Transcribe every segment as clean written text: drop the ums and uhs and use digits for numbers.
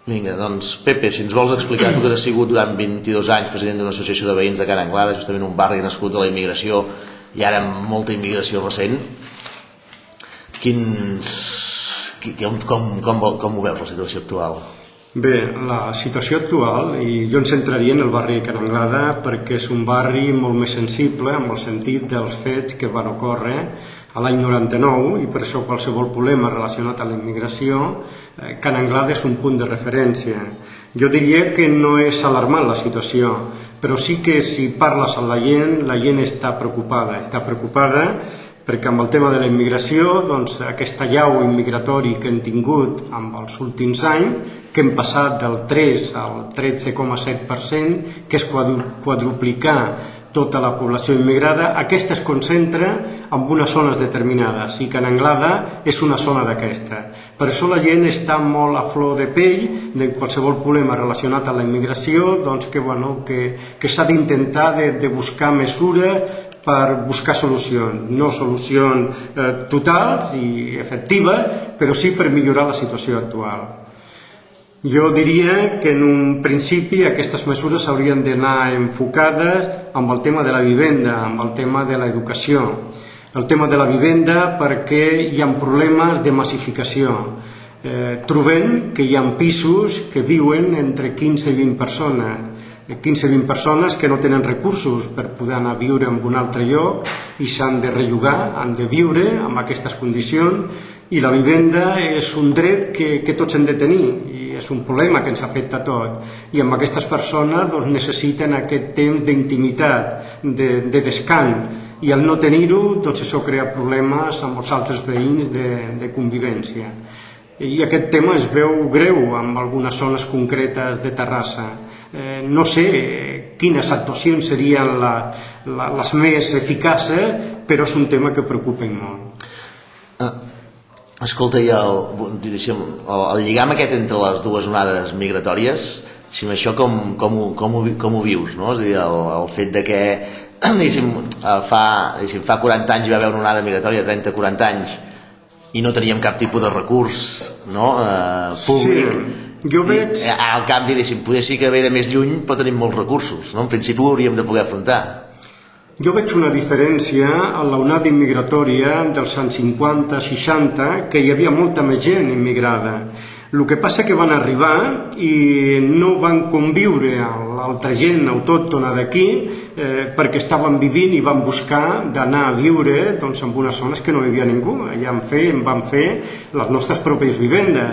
Vinga, doncs Pepe, si ens vols explicar, tu que has sigut durant 22 anys president d'una associació de veïns de Ca n'Anglada, justament un barri nascut de la immigració i ara amb molta immigració recent, com ho veus la situació actual? Bé, la situació actual, i jo em centraria en el barri de Ca n'Anglada perquè és un barri molt més sensible en el sentit dels fets que van ocórrer a l'any 99 i per això qualsevol problema relacionat amb la immigració, Ca n'Anglada és un punt de referència. Jo diria que no és alarmant la situació, però sí que si parles amb la gent està preocupada perquè amb el tema de la immigració, doncs, aquesta llau immigratori que hem tingut amb els últims anys, que hem passat del 3 al 13,7%, que és quadruplicar tota la població immigrada, aquesta es concentra en unes zones determinades i Ca n'Anglada és una zona d'aquesta. Per això la gent està molt a flor de pell de qualsevol problema relacionat amb la immigració, doncs que s'ha d'intentar de buscar mesures per buscar solucions, no solucions totals i efectives, però sí per millorar la situació actual. Jo diria que en un principi aquestes mesures haurien d'anar enfocades amb el tema de la vivenda, amb el tema de l'educació. El tema de la vivenda perquè hi ha problemes de massificació. Trobem que hi ha pisos que viuen entre 15 i 20 persones. 15-20 persones que no tenen recursos per poder anar a viure en un altre lloc i s'han de rellogar, han de viure en aquestes condicions, i la vivenda és un dret que tots hem de tenir i és un problema que ens afecta a tots, i amb aquestes persones necessiten aquest temps d'intimitat, de descans, i al no tenir-ho això crea problemes amb els altres veïns de convivència. I aquest tema es veu greu en algunes zones concretes de Terrassa. No sé quines actuacions serien les més eficaces, però és un tema que preocupa molt. Escolta, i el lligam aquest entre les dues onades migratòries, això com ho vius, no? És a dir, el fet de que fa 40 anys hi va haver una onada migratòria, 30-40 anys, i no teníem cap tipus de recurs públic. Sí. Jo veig... Al canvi, poder sí que ve de més lluny, però tenim molts recursos, no? En principi ho hauríem de poder afrontar. Jo veig una diferència a l'onada immigratòria dels anys 50-60, que hi havia molta més gent immigrada. El que passa que van arribar i no van conviure amb l'altra gent autòctona d'aquí perquè estaven vivint i van buscar d'anar a viure en unes zones que no hi havia ningú. Allà van fer les nostres pròpies vivendes.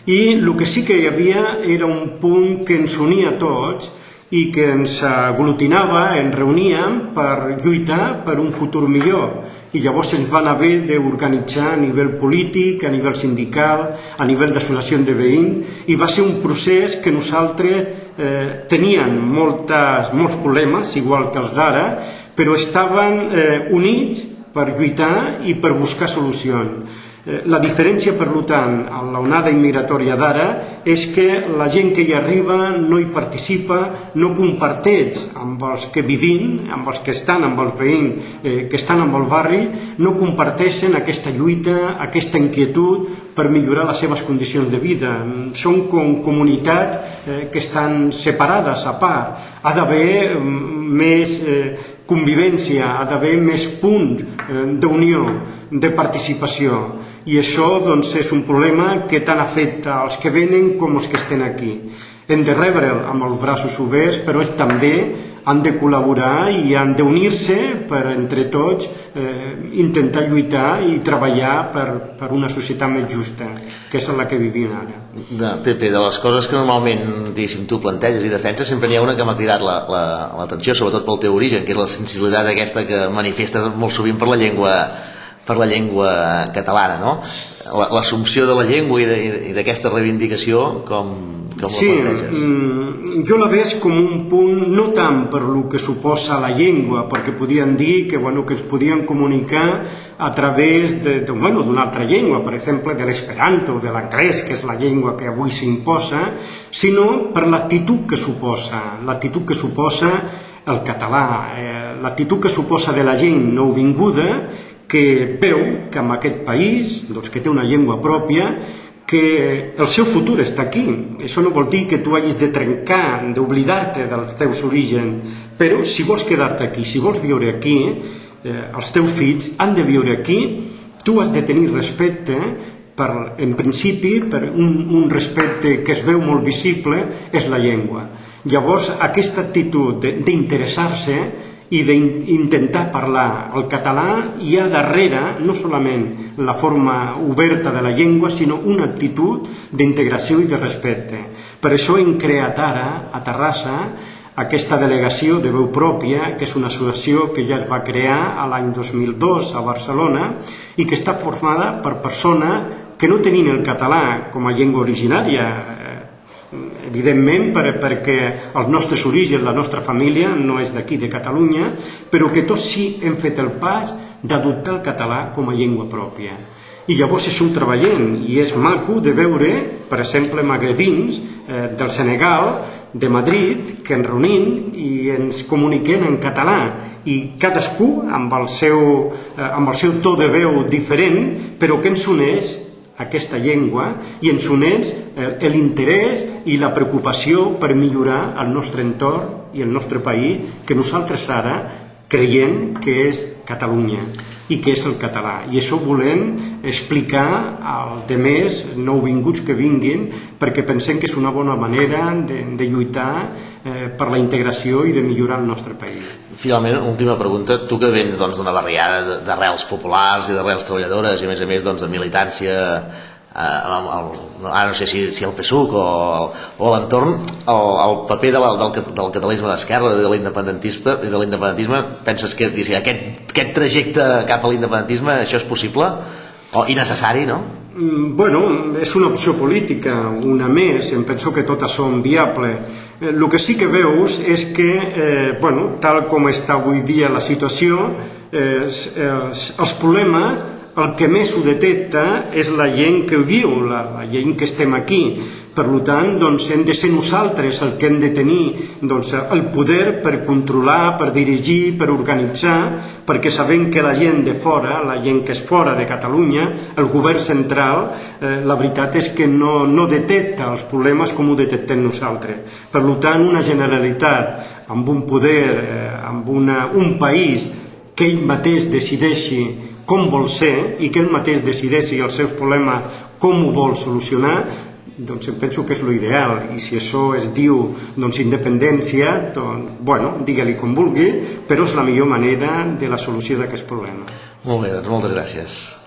I el que sí que hi havia era un punt que ens unia a tots i que ens aglutinava, ens reuníem per lluitar per un futur millor. I llavors ens van haver d'organitzar a nivell polític, a nivell sindical, a nivell d'associació de veïns, i va ser un procés que nosaltres teníem molts problemes, igual que els d'ara, però estaven units per lluitar i per buscar solucions. La diferència, per tant, amb l'onada immigratòria d'ara és que la gent que hi arriba no hi participa, no comparteix amb els que vivim, amb els que estan amb els veïns que estan amb el barri, no comparteixen aquesta lluita, aquesta inquietud per millorar les seves condicions de vida. Són com comunitats que estan separades a part. Ha d'haver més convivència, ha d'haver més punts d'unió, de participació. I això és un problema que tant afecta als que venen com als que estan aquí. Hem de rebre'l amb els braços oberts, però ells també han de col·laborar i han d'unir-se per entre tots intentar lluitar i treballar per una societat més justa, que és la que vivim ara. Pepe, de les coses que normalment tu planteges i defenses, sempre n'hi ha una que m'ha cridat l'atenció, sobretot pel teu origen, que és la sensibilitat aquesta que manifestes molt sovint per la llengua catalana, no? L'assumpció de la llengua i d'aquesta reivindicació, com la planteges? Sí, jo la veig com un punt, no tant per el que suposa la llengua, perquè podien dir que ens podien comunicar a través d'una altra llengua, per exemple de l'esperanto o de l'anglès, que és la llengua que avui s'imposa, sinó per l'actitud que suposa el català, l'actitud que suposa de la gent nouvinguda que veu que en aquest país, que té una llengua pròpia, que el seu futur està aquí. Això no vol dir que tu hagis de trencar, d'oblidar-te dels teus orígens, però si vols quedar-te aquí, si vols viure aquí, els teus fills han de viure aquí, tu has de tenir respecte en principi, per un respecte que es veu molt visible, és la llengua. Llavors, aquesta actitud d'interessar-se i d'intentar parlar el català, hi ha darrere no solament la forma oberta de la llengua, sinó una actitud d'integració i de respecte. Per això hem creat ara, a Terrassa, aquesta delegació de veu pròpia, que és una associació que ja es va crear l'any 2002 a Barcelona i que està formada per persones que no tenien el català com a llengua originària, evidentment perquè els nostres orígens, la nostra família no és d'aquí, de Catalunya, però que tots sí hem fet el pas d'adoptar el català com a llengua pròpia. I llavors això ho treballem i és maco de veure, per exemple, magrebins del Senegal, de Madrid, que ens reunim i ens comuniquem en català i cadascú amb el seu to de veu diferent, però que ens uneix aquesta llengua i ens uneix l'interès i la preocupació per millorar el nostre entorn i el nostre país, que nosaltres ara creiem que és Catalunya i que és el català. I això volem explicar als demés nouvinguts que vinguin, perquè pensem que és una bona manera de lluitar per la integració i de millorar el nostre país. Finalment, última pregunta. Tu que vens d'una barriada d'arrels populars i d'arrels treballadores i a més de militància, ara no sé si el PSUC o l'entorn, el paper del catalanisme d'esquerra i de l'independentisme, penses que aquest trajecte cap a l'independentisme, això és possible i necessari, no? Bueno, és una opció política, una més, em penso que totes són viables. El que sí que veus és que, tal com està avui dia la situació, els problemes, el que més ho detecta és la gent que ho viu, la gent que estem aquí. Per tant, hem de ser nosaltres el que hem de tenir el poder per controlar, per dirigir, per organitzar, perquè sabem que la gent de fora, la gent que és fora de Catalunya, el govern central, la veritat és que no detecta els problemes com ho detectem nosaltres. Per tant, una Generalitat amb un poder, amb un país que ell mateix decideixi com vol ser i que ell mateix decideixi els seus problemes, com ho vol solucionar, em penso que és l'ideal. I si això es diu independència, digue-li com vulgui, però és la millor manera de la solució d'aquest problema. Molt bé, moltes gràcies.